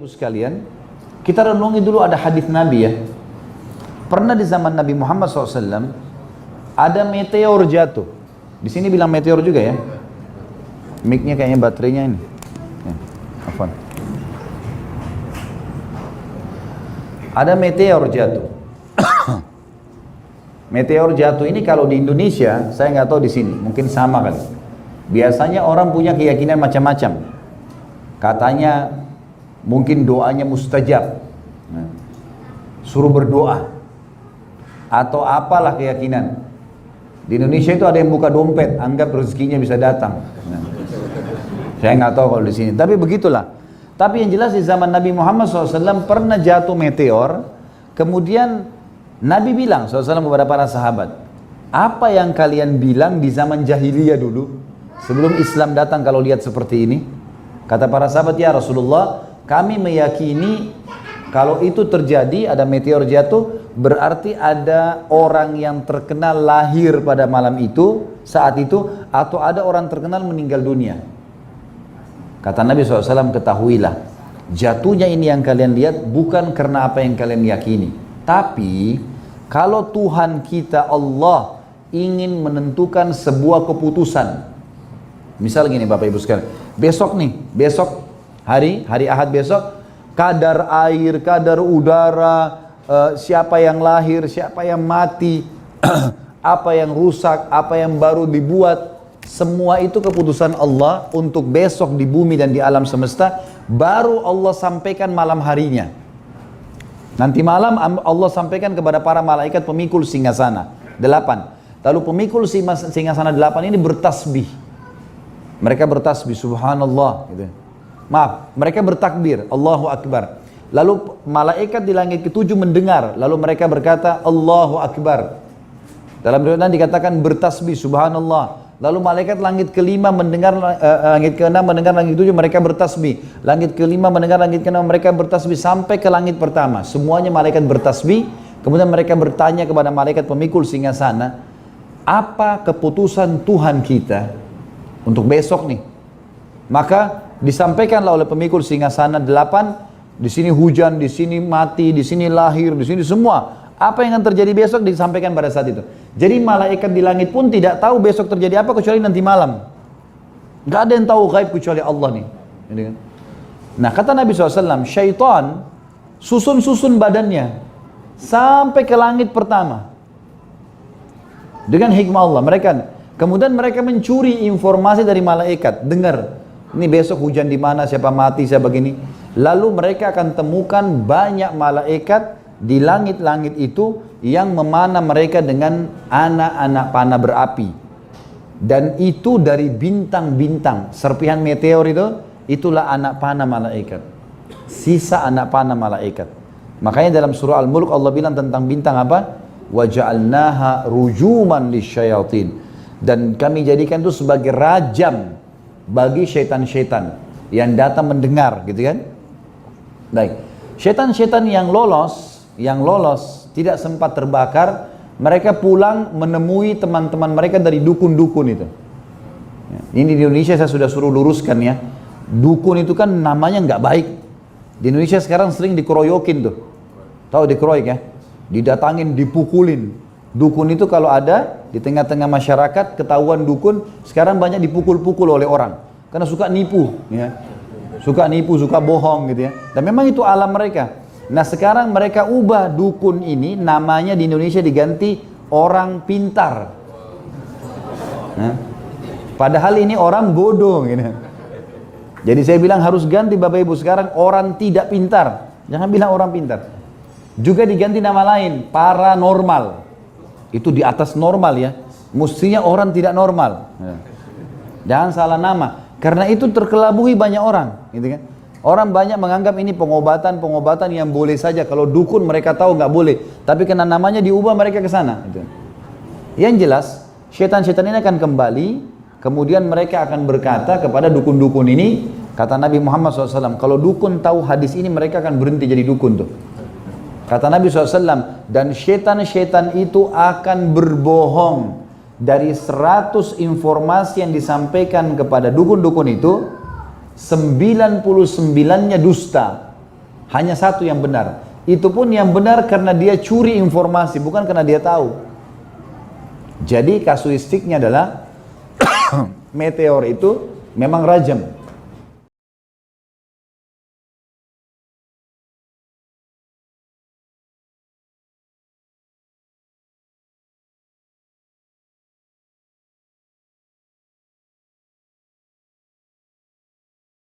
Ibu sekalian, kita renungi dulu ada hadis Nabi ya. Pernah di zaman Nabi Muhammad SAW ada meteor jatuh. Di sini bilang meteor juga ya. Mic-nya kayaknya baterainya ini. Ya, afwan. Ada meteor jatuh. Meteor jatuh ini kalau di Indonesia, saya nggak tahu di sini, mungkin sama kali. Biasanya orang punya keyakinan macam-macam. Katanya mungkin doanya mustajab. Nah, suruh berdoa. Atau apalah keyakinan. Di Indonesia itu ada yang buka dompet, anggap rezekinya bisa datang. Nah, saya nggak tahu kalau di sini, tapi begitulah. Tapi yang jelas di zaman Nabi Muhammad SAW pernah jatuh meteor, kemudian Nabi bilang SAW kepada para sahabat, apa yang kalian bilang di zaman jahiliyah dulu, sebelum Islam datang kalau lihat seperti ini? Kata para sahabat, ya Rasulullah, kami meyakini kalau itu terjadi, ada meteor jatuh, berarti ada orang yang terkenal lahir pada malam itu, saat itu, atau ada orang terkenal meninggal dunia. Kata Nabi SAW, ketahuilah, jatuhnya ini yang kalian lihat bukan karena apa yang kalian yakini. Tapi, kalau Tuhan kita Allah ingin menentukan sebuah keputusan. Misal gini Bapak Ibu sekalian, besok hari Ahad besok, kadar air, kadar udara, siapa yang lahir, siapa yang mati, apa yang rusak, apa yang baru dibuat, semua itu keputusan Allah untuk besok di bumi dan di alam semesta, baru Allah sampaikan malam harinya. Nanti malam Allah sampaikan kepada para malaikat pemikul singgasana 8. Lalu pemikul singgasana 8 ini bertasbih. Mereka bertasbih subhanallah gitu. Maaf, mereka bertakbir Allahu Akbar. Lalu malaikat di langit ke-7 mendengar, lalu mereka berkata Allahu Akbar. Dalam riwayat dikatakan bertasbih subhanallah. Lalu malaikat langit ke-5 mendengar, langit ke-6 mendengar, langit ke-7 mereka bertasbih. Langit ke-5 mendengar, langit ke-6 mereka bertasbih sampai ke langit pertama. Semuanya malaikat bertasbih. Kemudian mereka bertanya kepada malaikat pemikul singgasana, apa keputusan Tuhan kita untuk besok nih? Maka disampaikanlah oleh pemikul singgasana 8, di sini hujan, di sini mati, di sini lahir, di sini semua. Apa yang akan terjadi besok disampaikan pada saat itu. Jadi malaikat di langit pun tidak tahu besok terjadi apa kecuali nanti malam. Gak ada yang tahu gaib kecuali Allah nih. Nah kata Nabi SAW, syaitan susun-susun badannya sampai ke langit pertama. Dengan hikmah Allah. Kemudian mereka mencuri informasi dari malaikat. Dengar, ini besok hujan di mana, siapa mati, siapa begini. Lalu mereka akan temukan banyak malaikat di langit-langit itu yang memanah mereka dengan anak-anak panah berapi. Dan itu dari bintang-bintang. Serpihan meteor itu, itulah anak panah malaikat. Sisa anak panah malaikat. Makanya dalam surah Al-Mulk Allah bilang tentang bintang apa? وَجَعَلْنَاهَا رُجُومًا لِلشَّيَاطِينَ. Dan kami jadikan itu sebagai rajam bagi syaitan-syaitan yang datang mendengar, gitu kan? Baik. Syaitan-syaitan yang lolos tidak sempat terbakar, mereka pulang menemui teman-teman mereka dari dukun-dukun itu. Ini di Indonesia saya sudah suruh luruskan ya. Dukun itu kan namanya nggak baik. Di Indonesia sekarang sering dikeroyokin tuh. Tahu dikeroyok ya? Didatangin, dipukulin. Dukun itu kalau ada di tengah-tengah masyarakat, ketahuan dukun, sekarang banyak dipukul-pukul oleh orang. Karena suka nipu ya. Suka nipu, suka bohong gitu ya. Dan memang itu alam mereka. Nah sekarang mereka ubah dukun ini, namanya di Indonesia diganti orang pintar. Nah, padahal ini orang bodoh gitu. Jadi saya bilang harus ganti Bapak Ibu sekarang orang tidak pintar. Jangan bilang orang pintar. Juga diganti nama lain, paranormal. Itu di atas normal ya. Mestinya orang tidak normal. Jangan salah nama. Karena itu terkelabuhi banyak orang, gitu kan? Orang banyak menganggap ini pengobatan yang boleh saja. Kalau dukun mereka tahu nggak boleh, tapi karena namanya diubah mereka ke sana. Gitu. Yang jelas, syaitan-syaitan ini akan kembali, kemudian mereka akan berkata kepada dukun-dukun ini, kata Nabi Muhammad SAW, kalau dukun tahu hadis ini mereka akan berhenti jadi dukun tuh. Kata Nabi SAW, dan syaitan-syaitan itu akan berbohong dari 100 informasi yang disampaikan kepada dukun-dukun itu. 99-nya dusta. Hanya satu yang benar. Itu pun yang benar karena dia curi informasi, bukan karena dia tahu. Jadi kasuistiknya adalah meteor itu memang rajam.